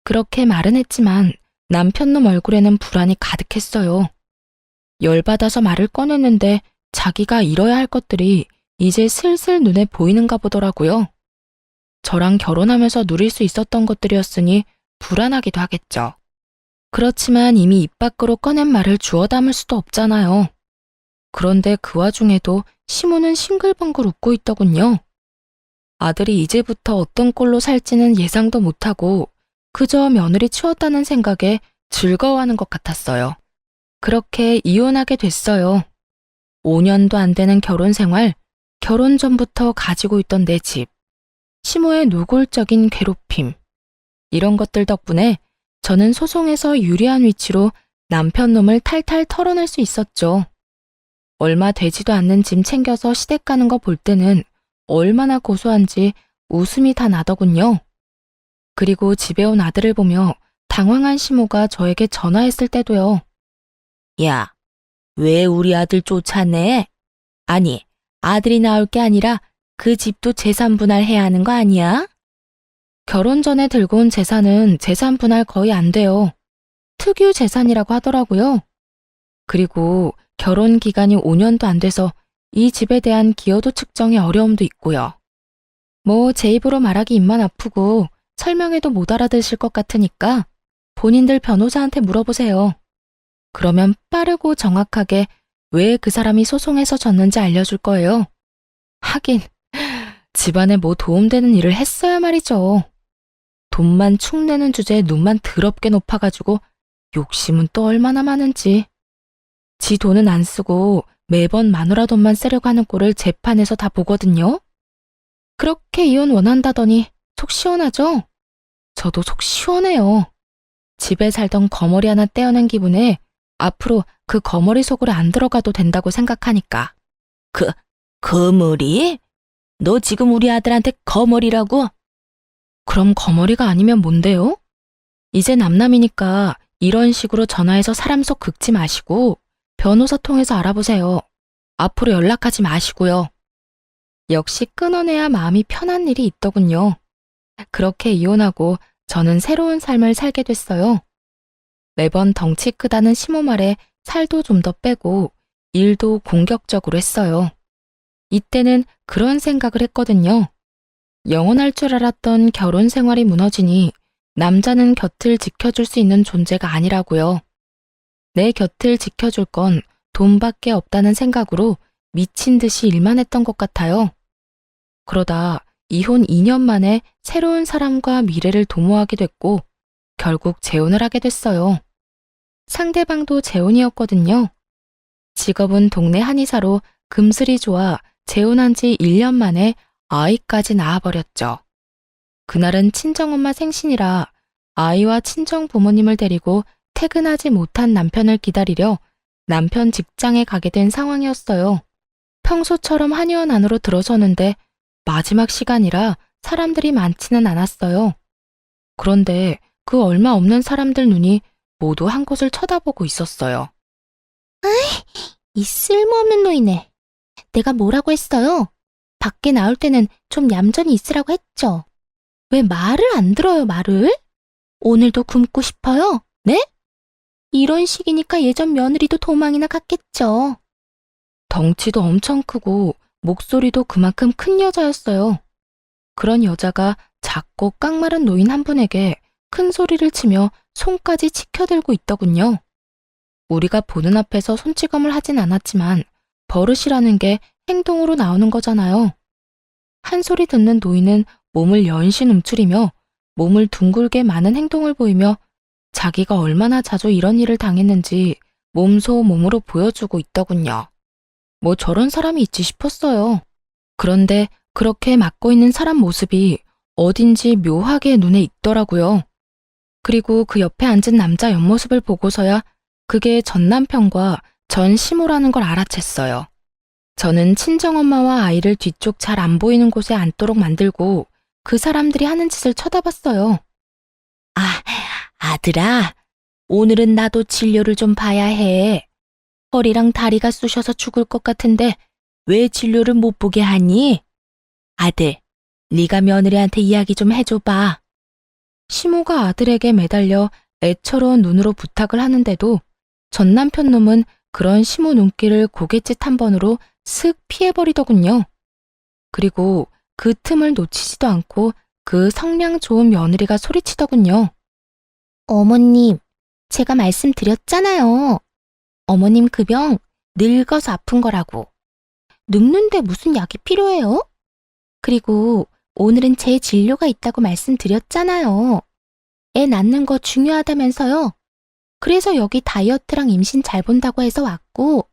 그렇게 말은 했지만 남편놈 얼굴에는 불안이 가득했어요. 열받아서 말을 꺼냈는데 자기가 이뤄야 할 것들이 이제 슬슬 눈에 보이는가 보더라고요. 저랑 결혼하면서 누릴 수 있었던 것들이었으니 불안하기도 하겠죠. 그렇지만 이미 입 밖으로 꺼낸 말을 주워 담을 수도 없잖아요. 그런데 그 와중에도 시모는 싱글벙글 웃고 있더군요. 아들이 이제부터 어떤 꼴로 살지는 예상도 못하고 그저 며느리 치웠다는 생각에 즐거워하는 것 같았어요. 그렇게 이혼하게 됐어요. 5년도 안 되는 결혼 생활, 결혼 전부터 가지고 있던 내 집, 시모의 노골적인 괴롭힘. 이런 것들 덕분에 저는 소송에서 유리한 위치로 남편 놈을 탈탈 털어낼 수 있었죠. 얼마 되지도 않는 짐 챙겨서 시댁 가는 거 볼 때는 얼마나 고소한지 웃음이 다 나더군요. 그리고 집에 온 아들을 보며 당황한 시모가 저에게 전화했을 때도요. 야, 왜 우리 아들 쫓아내? 아니, 아들이 나올 게 아니라 그 집도 재산 분할해야 하는 거 아니야? 결혼 전에 들고 온 재산은 재산 분할 거의 안 돼요. 특유 재산이라고 하더라고요. 그리고 결혼 기간이 5년도 안 돼서 이 집에 대한 기여도 측정에 어려움도 있고요. 뭐 제 입으로 말하기 입만 아프고 설명해도 못 알아들으실 것 같으니까 본인들 변호사한테 물어보세요. 그러면 빠르고 정확하게 왜 그 사람이 소송해서 졌는지 알려줄 거예요. 하긴 집안에 뭐 도움되는 일을 했어야 말이죠. 돈만 축내는 주제에 눈만 더럽게 높아가지고 욕심은 또 얼마나 많은지. 지 돈은 안 쓰고 매번 마누라 돈만 쓰려고 하는 꼴을 재판에서 다 보거든요. 그렇게 이혼 원한다더니 속 시원하죠? 저도 속 시원해요. 집에 살던 거머리 하나 떼어낸 기분에 앞으로 그 거머리 속으로 안 들어가도 된다고 생각하니까. 거머리? 너 지금 우리 아들한테 거머리라고? 그럼 거머리가 아니면 뭔데요? 이제 남남이니까 이런 식으로 전화해서 사람 속 긁지 마시고 변호사 통해서 알아보세요. 앞으로 연락하지 마시고요. 역시 끊어내야 마음이 편한 일이 있더군요. 그렇게 이혼하고 저는 새로운 삶을 살게 됐어요. 매번 덩치 크다는 시모 말에 살도 좀 더 빼고 일도 공격적으로 했어요. 이때는 그런 생각을 했거든요. 영원할 줄 알았던 결혼 생활이 무너지니 남자는 곁을 지켜줄 수 있는 존재가 아니라고요. 내 곁을 지켜줄 건 돈밖에 없다는 생각으로 미친 듯이 일만 했던 것 같아요. 그러다 이혼 2년 만에 새로운 사람과 미래를 도모하게 됐고 결국 재혼을 하게 됐어요. 상대방도 재혼이었거든요. 직업은 동네 한의사로 금슬이 좋아 재혼한 지 1년 만에 아이까지 낳아버렸죠. 그날은 친정엄마 생신이라 아이와 친정 부모님을 데리고 퇴근하지 못한 남편을 기다리려 남편 직장에 가게 된 상황이었어요. 평소처럼 한의원 안으로 들어서는데 마지막 시간이라 사람들이 많지는 않았어요. 그런데 그 얼마 없는 사람들 눈이 모두 한 곳을 쳐다보고 있었어요. 이 쓸모없는 노이네. 내가 뭐라고 했어요? 밖에 나올 때는 좀 얌전히 있으라고 했죠. 왜 말을 안 들어요, 말을? 오늘도 굶고 싶어요? 네? 이런 식이니까 예전 며느리도 도망이나 갔겠죠. 덩치도 엄청 크고 목소리도 그만큼 큰 여자였어요. 그런 여자가 작고 깡마른 노인 한 분에게 큰 소리를 치며 손까지 치켜들고 있더군요. 우리가 보는 앞에서 손찌검을 하진 않았지만 버릇이라는 게 행동으로 나오는 거잖아요. 한 소리 듣는 노인은 몸을 연신 움츠리며 몸을 둥글게 많은 행동을 보이며 자기가 얼마나 자주 이런 일을 당했는지 몸소 몸으로 보여주고 있더군요. 뭐 저런 사람이 있지 싶었어요. 그런데 그렇게 맡고 있는 사람 모습이 어딘지 묘하게 눈에 익더라고요. 그리고 그 옆에 앉은 남자 옆모습을 보고서야 그게 전 남편과 전 시모라는 걸 알아챘어요. 저는 친정엄마와 아이를 뒤쪽 잘 안 보이는 곳에 앉도록 만들고 그 사람들이 하는 짓을 쳐다봤어요. 아들아, 오늘은 나도 진료를 좀 봐야 해. 허리랑 다리가 쑤셔서 죽을 것 같은데 왜 진료를 못 보게 하니? 아들, 네가 며느리한테 이야기 좀 해줘봐. 시모가 아들에게 매달려 애처로운 눈으로 부탁을 하는데도 전 남편 놈은 그런 시모 눈길을 고갯짓 한 번으로 슥 피해버리더군요. 그리고 그 틈을 놓치지도 않고 그 성량 좋은 며느리가 소리치더군요. 어머님, 제가 말씀드렸잖아요. 어머님 그 병 늙어서 아픈 거라고. 늙는데 무슨 약이 필요해요? 그리고 오늘은 제 진료가 있다고 말씀드렸잖아요. 애 낳는 거 중요하다면서요. 그래서 여기 다이어트랑 임신 잘 본다고 해서 왔고,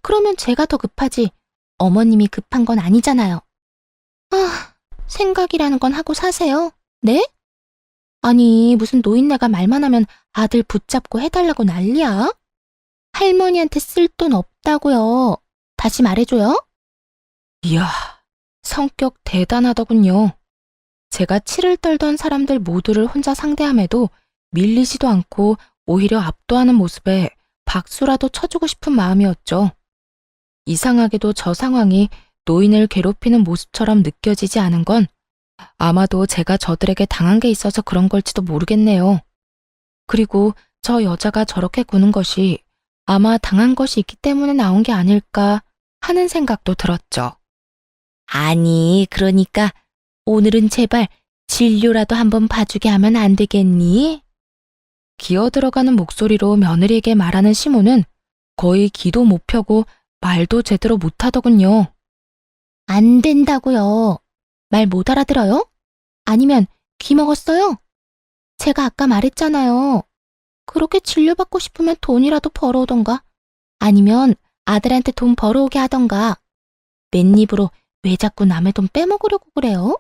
그러면 제가 더 급하지 어머님이 급한 건 아니잖아요. 생각이라는 건 하고 사세요. 네? 아니, 무슨 노인네가 말만 하면 아들 붙잡고 해달라고 난리야? 할머니한테 쓸 돈 없다고요. 다시 말해줘요. 이야, 성격 대단하더군요. 제가 치를 떨던 사람들 모두를 혼자 상대함에도 밀리지도 않고 오히려 압도하는 모습에 박수라도 쳐주고 싶은 마음이었죠. 이상하게도 저 상황이 노인을 괴롭히는 모습처럼 느껴지지 않은 건 아마도 제가 저들에게 당한 게 있어서 그런 걸지도 모르겠네요. 그리고 저 여자가 저렇게 구는 것이 아마 당한 것이 있기 때문에 나온 게 아닐까 하는 생각도 들었죠. 아니, 그러니까 오늘은 제발 진료라도 한번 봐주게 하면 안 되겠니? 기어 들어가는 목소리로 며느리에게 말하는 시모는 거의 기도 못 펴고 말도 제대로 못 하더군요. 안 된다고요. 말 못 알아들어요? 아니면 귀 먹었어요? 제가 아까 말했잖아요. 그렇게 진료받고 싶으면 돈이라도 벌어오던가 아니면 아들한테 돈 벌어오게 하던가. 맨입으로 왜 자꾸 남의 돈 빼먹으려고 그래요?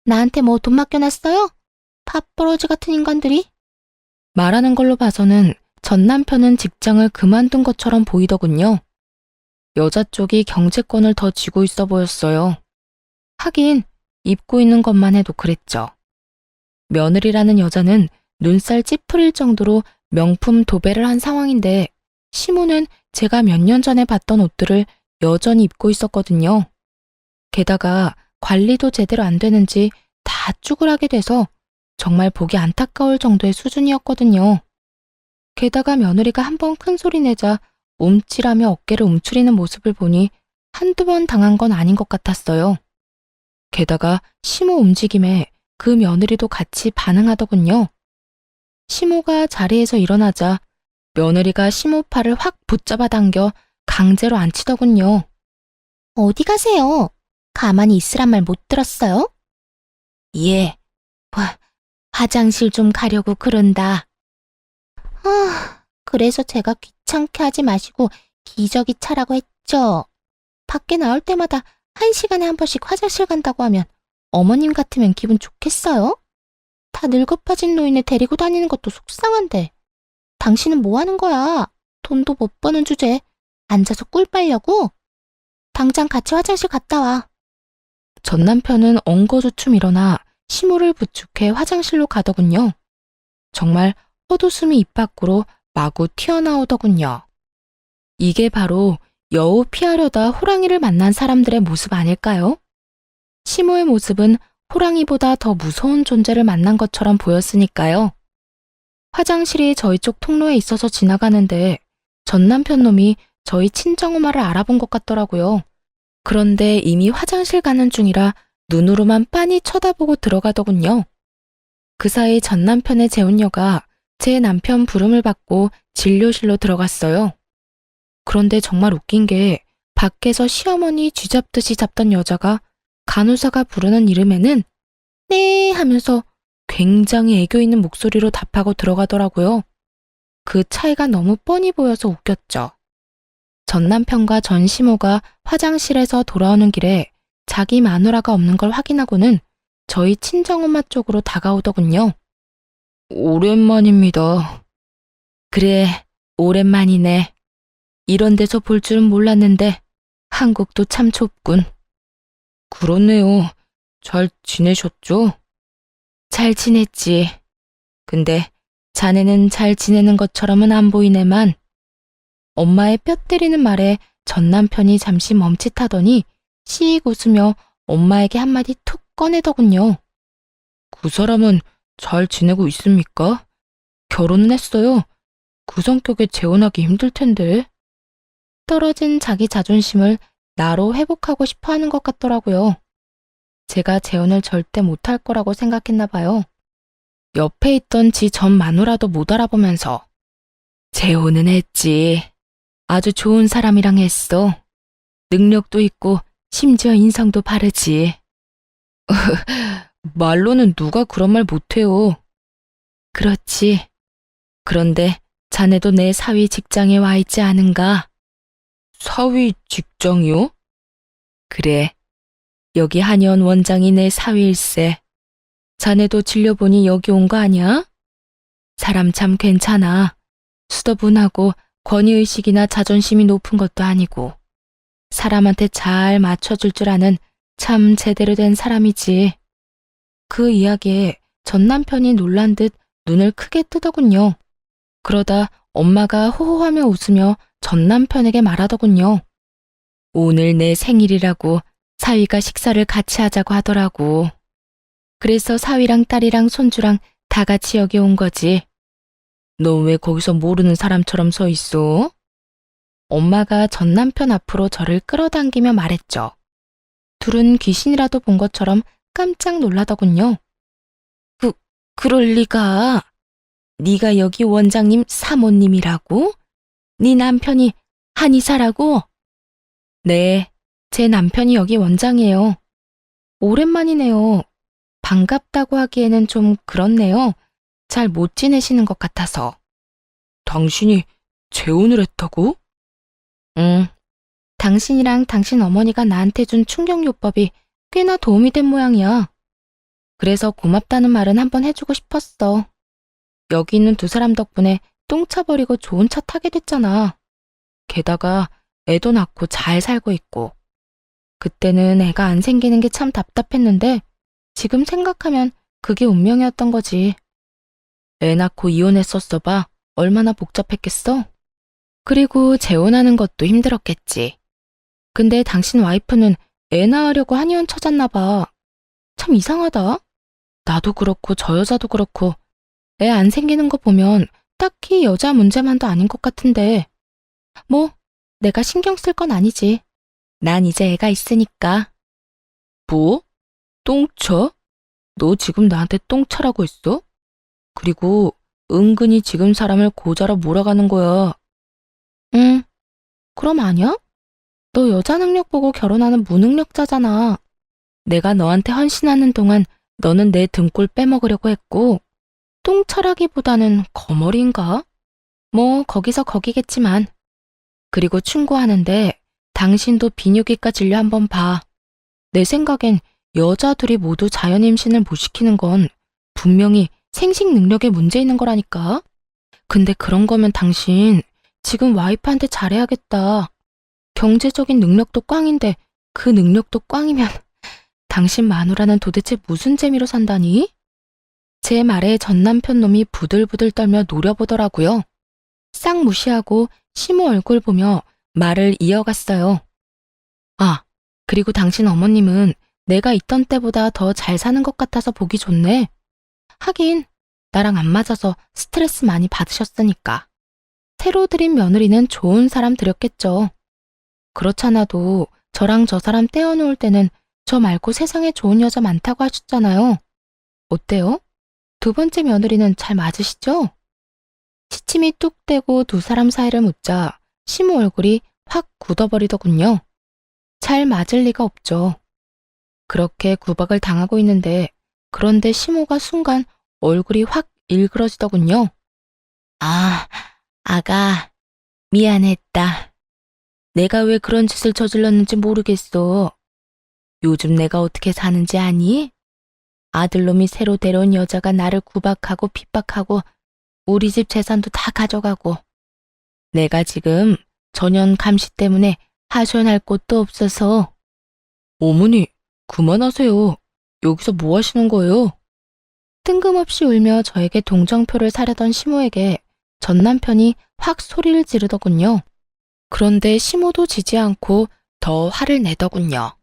나한테 뭐 돈 맡겨놨어요? 밥벌어지 같은 인간들이. 말하는 걸로 봐서는 전 남편은 직장을 그만둔 것처럼 보이더군요. 여자 쪽이 경제권을 더 쥐고 있어 보였어요. 하긴 입고 있는 것만 해도 그랬죠. 며느리라는 여자는 눈살 찌푸릴 정도로 명품 도배를 한 상황인데 시모는 제가 몇 년 전에 봤던 옷들을 여전히 입고 있었거든요. 게다가 관리도 제대로 안 되는지 다 쭈그라게 돼서 정말 보기 안타까울 정도의 수준이었거든요. 게다가 며느리가 한 번 큰 소리 내자 움찔하며 어깨를 움츠리는 모습을 보니 한두 번 당한 건 아닌 것 같았어요. 게다가 시모 움직임에 그 며느리도 같이 반응하더군요. 시모가 자리에서 일어나자 며느리가 시모 팔을 확 붙잡아 당겨 강제로 앉히더군요. 어디 가세요? 가만히 있으란 말 못 들었어요? 예, 화장실 좀 가려고 그런다. 그래서 제가 귀찮게 하지 마시고 기저귀 차라고 했죠. 밖에 나올 때마다 1시간에 한 번씩 화장실 간다고 하면 어머님 같으면 기분 좋겠어요? 다 늙어 빠진 노인을 데리고 다니는 것도 속상한데. 당신은 뭐 하는 거야? 돈도 못 버는 주제에 앉아서 꿀 빨려고? 당장 같이 화장실 갔다 와. 전 남편은 엉거주춤 일어나 시모를 부축해 화장실로 가더군요. 정말 헛웃음이 입 밖으로 마구 튀어나오더군요. 이게 바로 여우 피하려다 호랑이를 만난 사람들의 모습 아닐까요? 시모의 모습은 호랑이보다 더 무서운 존재를 만난 것처럼 보였으니까요. 화장실이 저희 쪽 통로에 있어서 지나가는데 전 남편 놈이 저희 친정엄마를 알아본 것 같더라고요. 그런데 이미 화장실 가는 중이라 눈으로만 빤히 쳐다보고 들어가더군요. 그 사이 전 남편의 재혼녀가 제 남편 부름을 받고 진료실로 들어갔어요. 그런데 정말 웃긴 게 밖에서 시어머니 쥐잡듯이 잡던 여자가 간호사가 부르는 이름에는 네 하면서 굉장히 애교 있는 목소리로 답하고 들어가더라고요. 그 차이가 너무 뻔히 보여서 웃겼죠. 전 남편과 전 시모가 화장실에서 돌아오는 길에 자기 마누라가 없는 걸 확인하고는 저희 친정엄마 쪽으로 다가오더군요. 오랜만입니다. 그래, 오랜만이네. 이런 데서 볼 줄은 몰랐는데 한국도 참 좁군. 그렇네요. 잘 지내셨죠? 잘 지냈지. 근데 자네는 잘 지내는 것처럼은 안 보이네만. 엄마의 뼈 때리는 말에 전 남편이 잠시 멈칫하더니 씩 웃으며 엄마에게 한마디 툭 꺼내더군요. 그 사람은 잘 지내고 있습니까? 결혼은 했어요. 그 성격에 재혼하기 힘들 텐데. 떨어진 자기 자존심을 나로 회복하고 싶어 하는 것 같더라고요. 제가 재혼을 절대 못할 거라고 생각했나 봐요. 옆에 있던 지 전 마누라도 못 알아보면서 재혼은 했지. 아주 좋은 사람이랑 했어. 능력도 있고 심지어 인성도 바르지. 말로는 누가 그런 말 못해요. 그렇지. 그런데 자네도 내 사위 직장에 와 있지 않은가? 사위 직장이요? 그래. 여기 한의원 원장이 내 사위일세. 자네도 진료보니 여기 온 거 아니야? 사람 참 괜찮아. 수더분하고 권위의식이나 자존심이 높은 것도 아니고 사람한테 잘 맞춰줄 줄 아는 참 제대로 된 사람이지. 그 이야기에 전 남편이 놀란 듯 눈을 크게 뜨더군요. 그러다 엄마가 호호하며 웃으며 전 남편에게 말하더군요. 오늘 내 생일이라고 사위가 식사를 같이 하자고 하더라고. 그래서 사위랑 딸이랑 손주랑 다 같이 여기 온 거지. 너 왜 거기서 모르는 사람처럼 서 있어? 엄마가 전 남편 앞으로 저를 끌어당기며 말했죠. 둘은 귀신이라도 본 것처럼 깜짝 놀라더군요. 그럴 리가. 네가 여기 원장님 사모님이라고? 네 남편이 한의사라고? 네, 제 남편이 여기 원장이에요. 오랜만이네요. 반갑다고 하기에는 좀 그렇네요. 잘 못 지내시는 것 같아서. 당신이 재혼을 했다고? 응. 당신이랑 당신 어머니가 나한테 준 충격요법이 꽤나 도움이 된 모양이야. 그래서 고맙다는 말은 한번 해주고 싶었어. 여기 있는 두 사람 덕분에 똥 차버리고 좋은 차 타게 됐잖아. 게다가 애도 낳고 잘 살고 있고. 그때는 애가 안 생기는 게 참 답답했는데 지금 생각하면 그게 운명이었던 거지. 애 낳고 이혼했었어 봐. 얼마나 복잡했겠어? 그리고 재혼하는 것도 힘들었겠지. 근데 당신 와이프는 애 낳으려고 한의원 찾았나 봐. 참 이상하다. 나도 그렇고 저 여자도 그렇고 애 안 생기는 거 보면 딱히 여자 문제만도 아닌 것 같은데. 뭐 내가 신경 쓸 건 아니지. 난 이제 애가 있으니까. 뭐? 똥쳐? 너 지금 나한테 똥차라고 했어? 그리고 은근히 지금 사람을 고자로 몰아가는 거야. 응, 그럼 아니야? 너 여자 능력 보고 결혼하는 무능력자잖아. 내가 너한테 헌신하는 동안 너는 내 등골 빼먹으려고 했고, 똥차라기보다는 거머리인가? 뭐 거기서 거기겠지만. 그리고 충고하는데 당신도 비뇨기과 진료 한번 봐. 내 생각엔 여자 둘이 모두 자연 임신을 못 시키는 건 분명히 생식 능력에 문제 있는 거라니까. 근데 그런 거면 당신 지금 와이프한테 잘해야겠다. 경제적인 능력도 꽝인데 그 능력도 꽝이면 당신 마누라는 도대체 무슨 재미로 산다니? 제 말에 전 남편 놈이 부들부들 떨며 노려보더라고요. 싹 무시하고 시모 얼굴 보며 말을 이어갔어요. 아, 그리고 당신 어머님은 내가 있던 때보다 더 잘 사는 것 같아서 보기 좋네. 하긴 나랑 안 맞아서 스트레스 많이 받으셨으니까. 새로 들인 며느리는 좋은 사람 들였겠죠. 그렇잖아도 저랑 저 사람 떼어놓을 때는 저 말고 세상에 좋은 여자 많다고 하셨잖아요. 어때요? 두 번째 며느리는 잘 맞으시죠? 시침이 뚝 떼고 두 사람 사이를 묻자 시모 얼굴이 확 굳어버리더군요. 잘 맞을 리가 없죠. 그렇게 구박을 당하고 있는데 그런데 시모가 순간 얼굴이 확 일그러지더군요. 아, 아가, 미안했다. 내가 왜 그런 짓을 저질렀는지 모르겠어. 요즘 내가 어떻게 사는지 아니? 아들놈이 새로 데려온 여자가 나를 구박하고 핍박하고 우리 집 재산도 다 가져가고 내가 지금 전현 감시 때문에 하소연할 곳도 없어서. 어머니, 그만하세요. 여기서 뭐 하시는 거예요? 뜬금없이 울며 저에게 동정표를 사려던 시모에게 전 남편이 확 소리를 지르더군요. 그런데 시모도 지지 않고 더 화를 내더군요.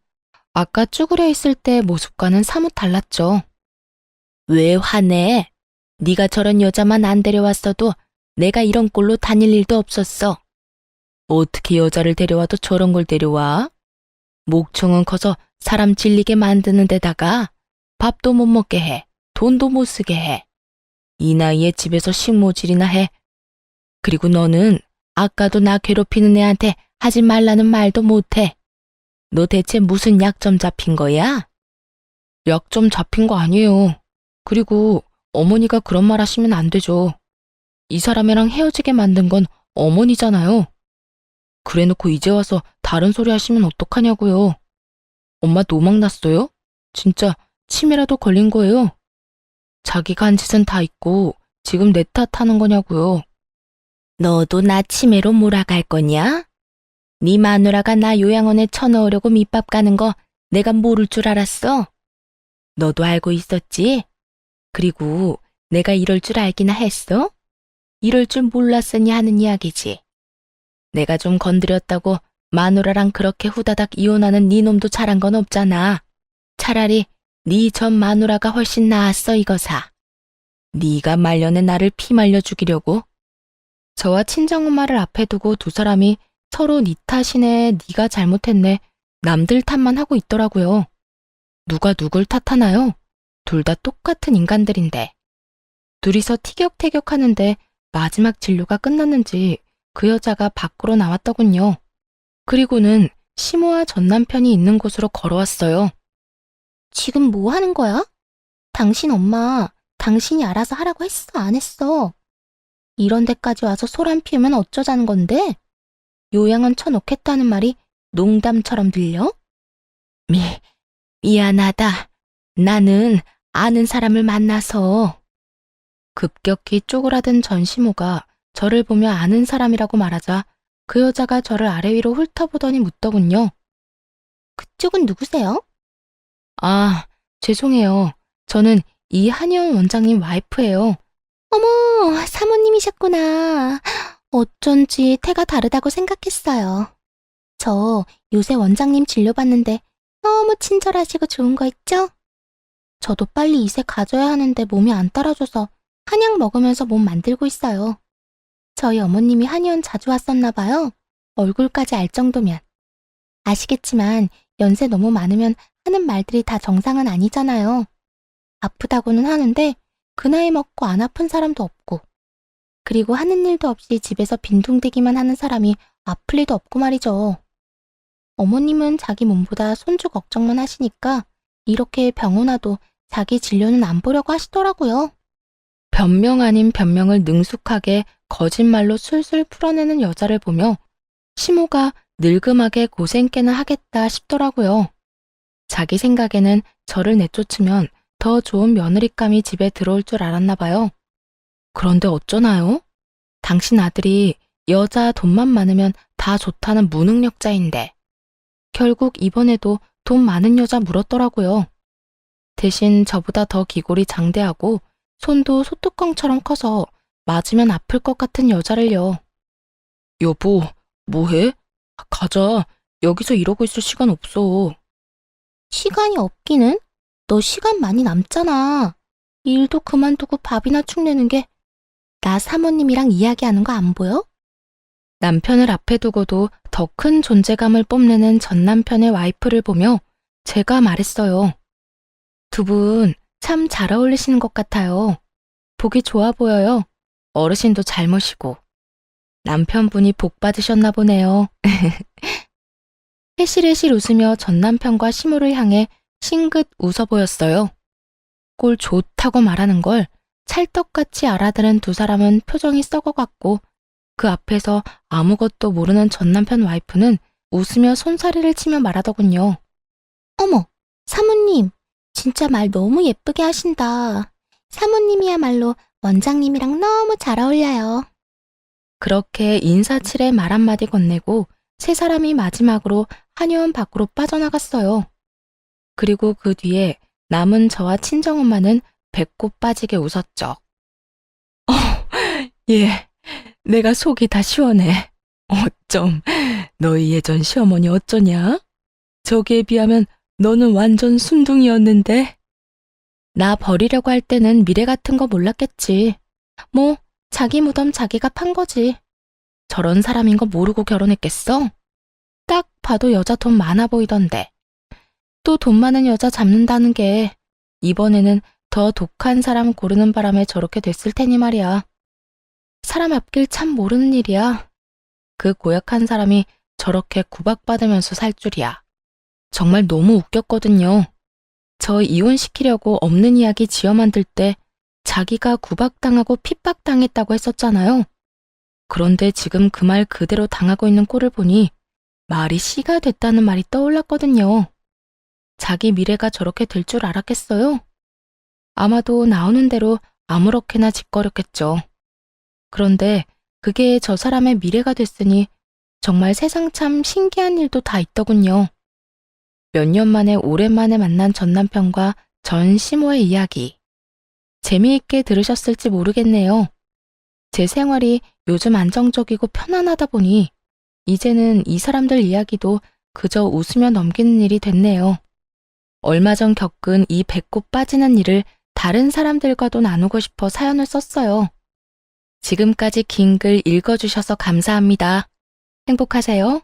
아까 쭈그려 있을 때 모습과는 사뭇 달랐죠. 왜 화내? 네가 저런 여자만 안 데려왔어도 내가 이런 꼴로 다닐 일도 없었어. 어떻게 여자를 데려와도 저런 걸 데려와? 목청은 커서 사람 질리게 만드는 데다가 밥도 못 먹게 해. 돈도 못 쓰게 해. 이 나이에 집에서 식모질이나 해. 그리고 너는 아까도 나 괴롭히는 애한테 하지 말라는 말도 못 해. 너 대체 무슨 약점 잡힌 거야? 약점 잡힌 거 아니에요. 그리고 어머니가 그런 말 하시면 안 되죠. 이 사람이랑 헤어지게 만든 건 어머니잖아요. 그래놓고 이제 와서 다른 소리 하시면 어떡하냐고요. 엄마 노망 났어요? 진짜 치매라도 걸린 거예요. 자기가 한 짓은 다 있고 지금 내 탓하는 거냐고요. 너도 나 치매로 몰아갈 거냐? 네 마누라가 나 요양원에 쳐넣으려고 밑밥 가는 거 내가 모를 줄 알았어? 너도 알고 있었지? 그리고 내가 이럴 줄 알기나 했어? 이럴 줄 몰랐으니 하는 이야기지. 내가 좀 건드렸다고 마누라랑 그렇게 후다닥 이혼하는 네 놈도 잘한 건 없잖아. 차라리 네 전 마누라가 훨씬 나았어 이거사. 네가 말년에 나를 피말려 죽이려고? 저와 친정엄마를 앞에 두고 두 사람이 서로 네 탓이네, 네가 잘못했네, 남들 탓만 하고 있더라고요. 누가 누굴 탓하나요? 둘 다 똑같은 인간들인데. 둘이서 티격태격하는데 마지막 진료가 끝났는지 그 여자가 밖으로 나왔더군요. 그리고는 시모와 전 남편이 있는 곳으로 걸어왔어요. 지금 뭐 하는 거야? 당신 엄마, 당신이 알아서 하라고 했어, 안 했어? 이런 데까지 와서 소란 피우면 어쩌자는 건데? 요양원 쳐놓겠다는 말이 농담처럼 들려? 미안하다. 나는 아는 사람을 만나서. 급격히 쪼그라든 전 시모가 저를 보며 아는 사람이라고 말하자 그 여자가 저를 아래 위로 훑어보더니 묻더군요. 그쪽은 누구세요? 아, 죄송해요. 저는 이한의원 원장님 와이프예요. 어머, 사모님이셨구나. 어쩐지 태가 다르다고 생각했어요. 저 요새 원장님 진료받는데 너무 친절하시고 좋은 거 있죠? 저도 빨리 이세 가져야 하는데 몸이 안 따라줘서 한약 먹으면서 몸 만들고 있어요. 저희 어머님이 한의원 자주 왔었나 봐요. 얼굴까지 알 정도면. 아시겠지만 연세 너무 많으면 하는 말들이 다 정상은 아니잖아요. 아프다고는 하는데 그 나이 먹고 안 아픈 사람도 없고, 그리고 하는 일도 없이 집에서 빈둥대기만 하는 사람이 아플 리도 없고 말이죠. 어머님은 자기 몸보다 손주 걱정만 하시니까 이렇게 병원 와도 자기 진료는 안 보려고 하시더라고요. 변명 아닌 변명을 능숙하게 거짓말로 술술 풀어내는 여자를 보며 시모가 늙음하게 고생깨나 하겠다 싶더라고요. 자기 생각에는 저를 내쫓으면 더 좋은 며느리감이 집에 들어올 줄 알았나 봐요. 그런데 어쩌나요? 당신 아들이 여자 돈만 많으면 다 좋다는 무능력자인데 결국 이번에도 돈 많은 여자 물었더라고요. 대신 저보다 더 기골이 장대하고 손도 소뚜껑처럼 커서 맞으면 아플 것 같은 여자를요. 여보, 뭐해? 가자. 여기서 이러고 있을 시간 없어. 시간이 없기는? 너 시간 많이 남잖아. 일도 그만두고 밥이나 축내는 게 나 사모님이랑 이야기하는 거 안 보여? 남편을 앞에 두고도 더 큰 존재감을 뽐내는 전 남편의 와이프를 보며 제가 말했어요. 두 분 참 잘 어울리시는 것 같아요. 보기 좋아 보여요. 어르신도 잘 모시고. 남편분이 복 받으셨나 보네요. 해실해실 웃으며 전 남편과 시모를 향해 싱긋 웃어 보였어요. 꼴 좋다고 말하는 걸 찰떡같이 알아들은 두 사람은 표정이 썩어갔고 그 앞에서 아무것도 모르는 전 남편 와이프는 웃으며 손사래를 치며 말하더군요. 어머, 사모님, 진짜 말 너무 예쁘게 하신다. 사모님이야말로 원장님이랑 너무 잘 어울려요. 그렇게 인사치레 말 한마디 건네고 세 사람이 마지막으로 한의원 밖으로 빠져나갔어요. 그리고 그 뒤에 남은 저와 친정엄마는 배꼽 빠지게 웃었죠. 예, 내가 속이 다 시원해. 어쩜, 너희 예전 시어머니 어쩌냐? 저기에 비하면 너는 완전 순둥이였는데. 나 버리려고 할 때는 미래 같은 거 몰랐겠지. 뭐 자기 무덤 자기가 판 거지. 저런 사람인 거 모르고 결혼했겠어? 딱 봐도 여자 돈 많아 보이던데. 또 돈 많은 여자 잡는다는 게 이번에는 더 독한 사람 고르는 바람에 저렇게 됐을 테니 말이야. 사람 앞길 참 모르는 일이야. 그 고약한 사람이 저렇게 구박받으면서 살 줄이야. 정말 너무 웃겼거든요. 저 이혼시키려고 없는 이야기 지어 만들 때 자기가 구박당하고 핍박당했다고 했었잖아요. 그런데 지금 그 말 그대로 당하고 있는 꼴을 보니 말이 씨가 됐다는 말이 떠올랐거든요. 자기 미래가 저렇게 될 줄 알았겠어요? 아마도 나오는 대로 아무렇게나 짓거렸겠죠. 그런데 그게 저 사람의 미래가 됐으니 정말 세상 참 신기한 일도 다 있더군요. 몇 년 만에 오랜만에 만난 전 남편과 전 시모의 이야기. 재미있게 들으셨을지 모르겠네요. 제 생활이 요즘 안정적이고 편안하다 보니 이제는 이 사람들 이야기도 그저 웃으며 넘기는 일이 됐네요. 얼마 전 겪은 이 배꼽 빠지는 일을 다른 사람들과도 나누고 싶어 사연을 썼어요. 지금까지 긴 글 읽어주셔서 감사합니다. 행복하세요.